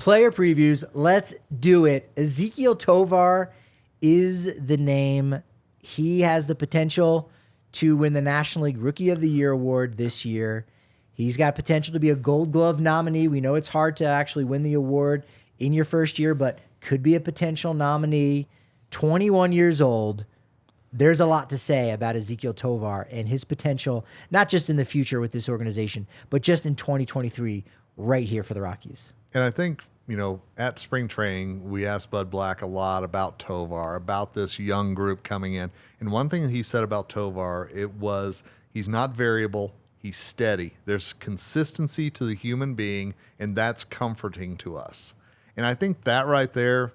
Player previews. Let's do it. Ezequiel Tovar is the name. He has the potential to win the National League Rookie of the Year award this year. He's got potential to be a Gold Glove nominee. We know it's hard to actually win the award in your first year, but could be a potential nominee. 21 years old. There's a lot to say about Ezequiel Tovar and his potential, not just in the future with this organization, but just in 2023 right here for the Rockies. And I think, at spring training, we asked Bud Black a lot about Tovar, about this young group coming in. And one thing that he said about Tovar, it was he's not variable, he's steady. There's consistency to the human being, and that's comforting to us. And I think that right there,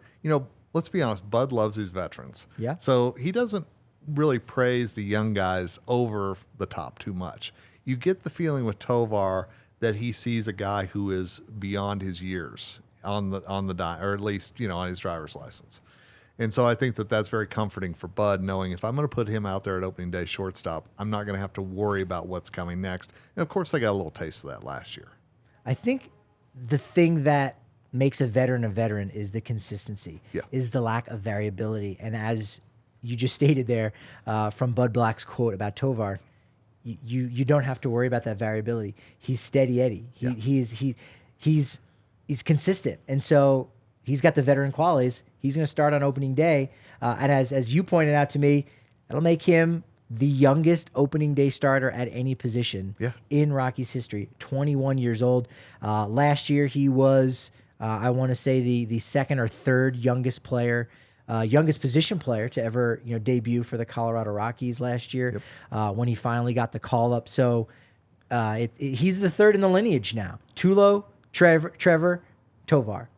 let's be honest, Bud loves his veterans. Yeah. So he doesn't really praise the young guys over the top too much. You get the feeling with Tovar that he sees a guy who is beyond his years on the dime, or at least, on his driver's license. And so I think that that's very comforting for Bud, knowing if I'm going to put him out there at opening day shortstop, I'm not going to have to worry about what's coming next. And of course, they got a little taste of that last year. I think the thing that makes a veteran is the consistency, is the lack of variability. And as you just stated there, from Bud Black's quote about Tovar, you don't have to worry about that variability. He's steady Eddie. He's consistent, and so he's got the veteran qualities. He's going to start on opening day, and as you pointed out to me, that'll make him the youngest opening day starter at any position in Rockies history. 21 years old. Last year he was, I want to say, the second or third youngest player. Youngest position player to ever debut for the Colorado Rockies last year, when he finally got the call up. So he's the third in the lineage now. Tulo, Trevor, Tovar.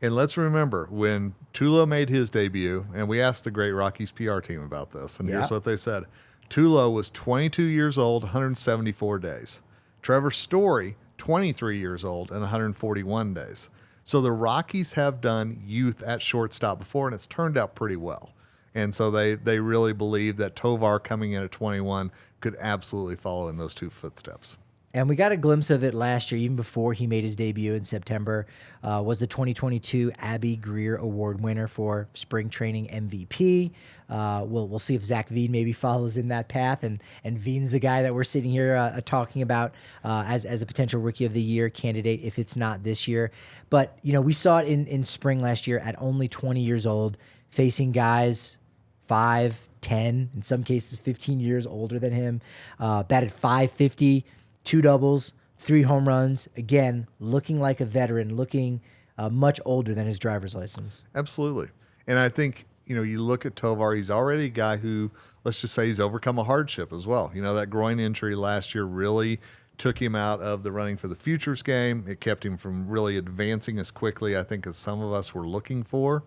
And let's remember, when Tulo made his debut, and we asked the great Rockies PR team about this, and here's what they said. Tulo was 22 years old, 174 days. Trevor Story, 23 years old and 141 days. So the Rockies have done youth at shortstop before, and it's turned out pretty well. And so they really believe that Tovar coming in at 21 could absolutely follow in those two footsteps. And we got a glimpse of it last year, even before he made his debut in September, was the 2022 Abby Greer Award winner for spring training MVP. We'll see if Zach Veen maybe follows in that path, and Veen's the guy that we're sitting here talking about as a potential Rookie of the Year candidate if it's not this year. But, we saw it in spring last year at only 20 years old, facing guys 5, 10, in some cases 15 years older than him, batted .550, 2 doubles, 3 home runs. Again, looking like a veteran, looking much older than his driver's license. Absolutely. And I think, you look at Tovar, he's already a guy who, let's just say, he's overcome a hardship as well. That groin injury last year really took him out of the running for the futures game. It kept him from really advancing as quickly, I think, as some of us were looking for.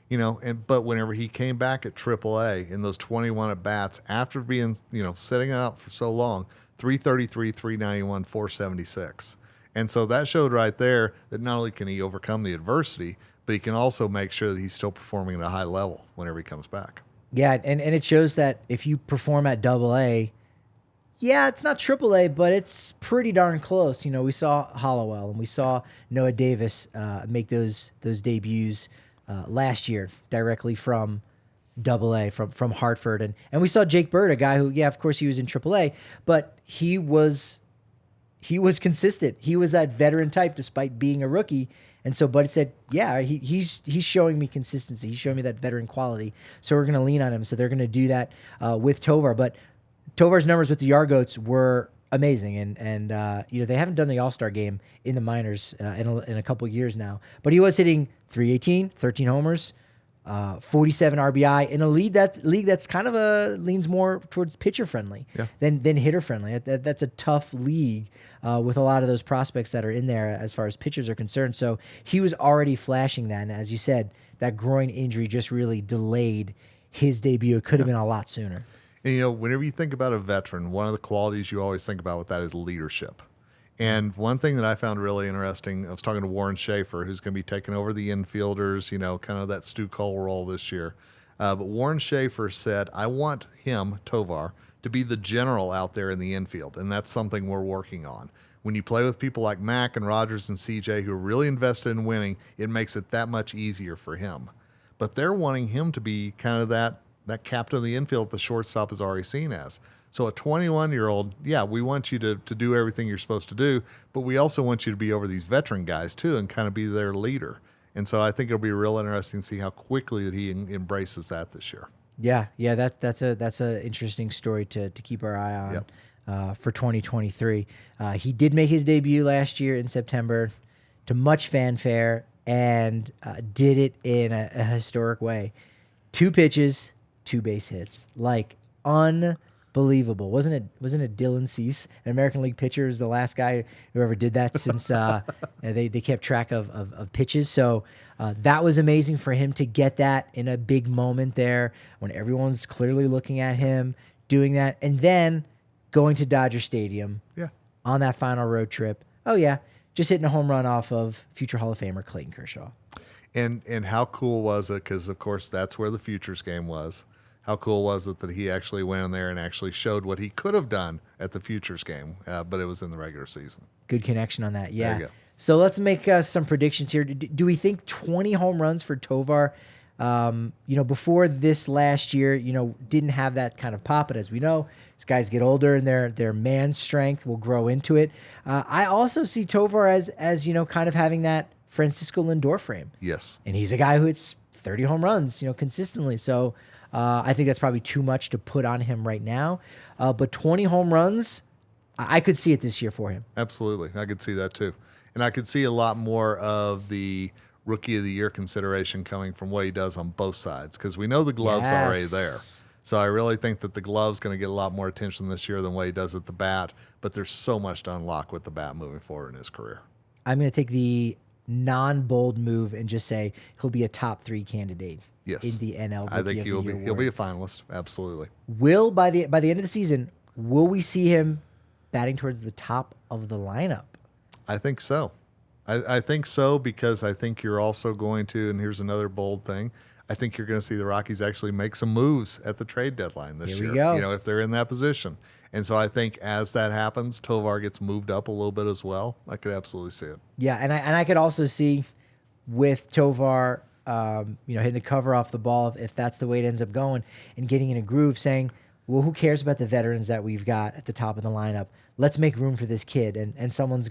But whenever he came back at AAA in those 21 at-bats, after being, sitting out for so long, 333, 391, 476. And so that showed right there that not only can he overcome the adversity, but he can also make sure that he's still performing at a high level whenever he comes back. Yeah, and it shows that if you perform at AA, it's not AAA, but it's pretty darn close. We saw Hollowell and we saw Noah Davis make those debuts last year directly from AA, from Hartford. And we saw Jake Bird, a guy who, of course he was in AAA, but he was consistent. He was that veteran type despite being a rookie. And so Bud said, he's showing me consistency. He's showing me that veteran quality. So we're going to lean on him. So they're going to do that with Tovar. But Tovar's numbers with the Yargoats were amazing. And they haven't done the All-Star game in the minors in a couple years now. But he was hitting .318, 13 homers, 47 RBI in a league that's kind of leans more towards pitcher friendly than hitter friendly. That's a tough league with a lot of those prospects that are in there as far as pitchers are concerned. So he was already flashing that, and as you said, that groin injury just really delayed his debut. It could have been a lot sooner. And whenever you think about a veteran, one of the qualities you always think about with that is leadership. And one thing that I found really interesting, I was talking to Warren Schaefer, who's going to be taking over the infielders, kind of that Stu Cole role this year. But Warren Schaefer said, I want him, Tovar, to be the general out there in the infield. And that's something we're working on. when you play with people like Mac and Rogers and CJ who are really invested in winning, it makes it that much easier for him. But they're wanting him to be kind of that captain of the infield the shortstop is already seen as. So a 21-year-old, yeah, we want you to do everything you're supposed to do, but we also want you to be over these veteran guys too and kind of be their leader. And so I think it'll be real interesting to see how quickly that he embraces that this year. Yeah, that's a interesting story to keep our eye on. Yep. For 2023. He did make his debut last year in September to much fanfare and did it in a historic way. 2 pitches, 2 base hits. Like, unbelievable. Wasn't it Dylan Cease, an American League pitcher, is the last guy who ever did that since they kept track of pitches. So that was amazing for him to get that in a big moment there when everyone's clearly looking at him doing that. And then going to Dodger Stadium on that final road trip. Oh, yeah. Just hitting a home run off of future Hall of Famer Clayton Kershaw. And how cool was it? Because, of course, that's where the Futures game was. How cool was it that he actually went in there and actually showed what he could have done at the Futures game, but it was in the regular season. Good connection on that, yeah. There you go. So let's make some predictions here. Do we think 20 home runs for Tovar? Before this last year, didn't have that kind of pop, but as we know, as guys get older and their man strength will grow into it. I also see Tovar as kind of having that Francisco Lindor frame. Yes. And he's a guy who hits 30 home runs, consistently. So I think that's probably too much to put on him right now. But 20 home runs, I could see it this year for him. Absolutely. I could see that too. And I could see a lot more of the Rookie of the Year consideration coming from what he does on both sides, because we know the glove's already there. So I really think that the glove's going to get a lot more attention this year than what he does at the bat, but there's so much to unlock with the bat moving forward in his career. I'm going to take the non-bold move and just say he'll be a top 3 candidate in the NL Rookie I think of he'll the Year be award. a finalist. Absolutely. Will by the end of the season, will we see him batting towards the top of the lineup? I think so. I think so, because I think you're also going to, and here's another bold thing, I think you're going to see the Rockies actually make some moves at the trade deadline this year. Here we go. If they're in that position. And so I think as that happens, Tovar gets moved up a little bit as well. I could absolutely see it. Yeah, and I could also see with Tovar, hitting the cover off the ball, if that's the way it ends up going, and getting in a groove, saying, well, who cares about the veterans that we've got at the top of the lineup? Let's make room for this kid. And someone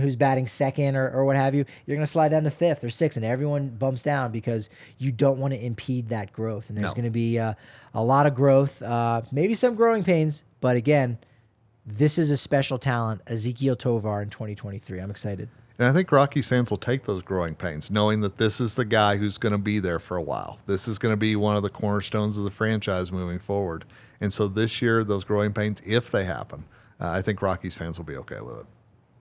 who's batting second or what have you, you're going to slide down to 5th or 6th, and everyone bumps down because you don't want to impede that growth. And there's going to be a lot of growth, maybe some growing pains. But again, this is a special talent, Ezequiel Tovar in 2023. I'm excited. And I think Rockies fans will take those growing pains, knowing that this is the guy who's going to be there for a while. This is going to be one of the cornerstones of the franchise moving forward. And so this year, those growing pains, if they happen, I think Rockies fans will be okay with it.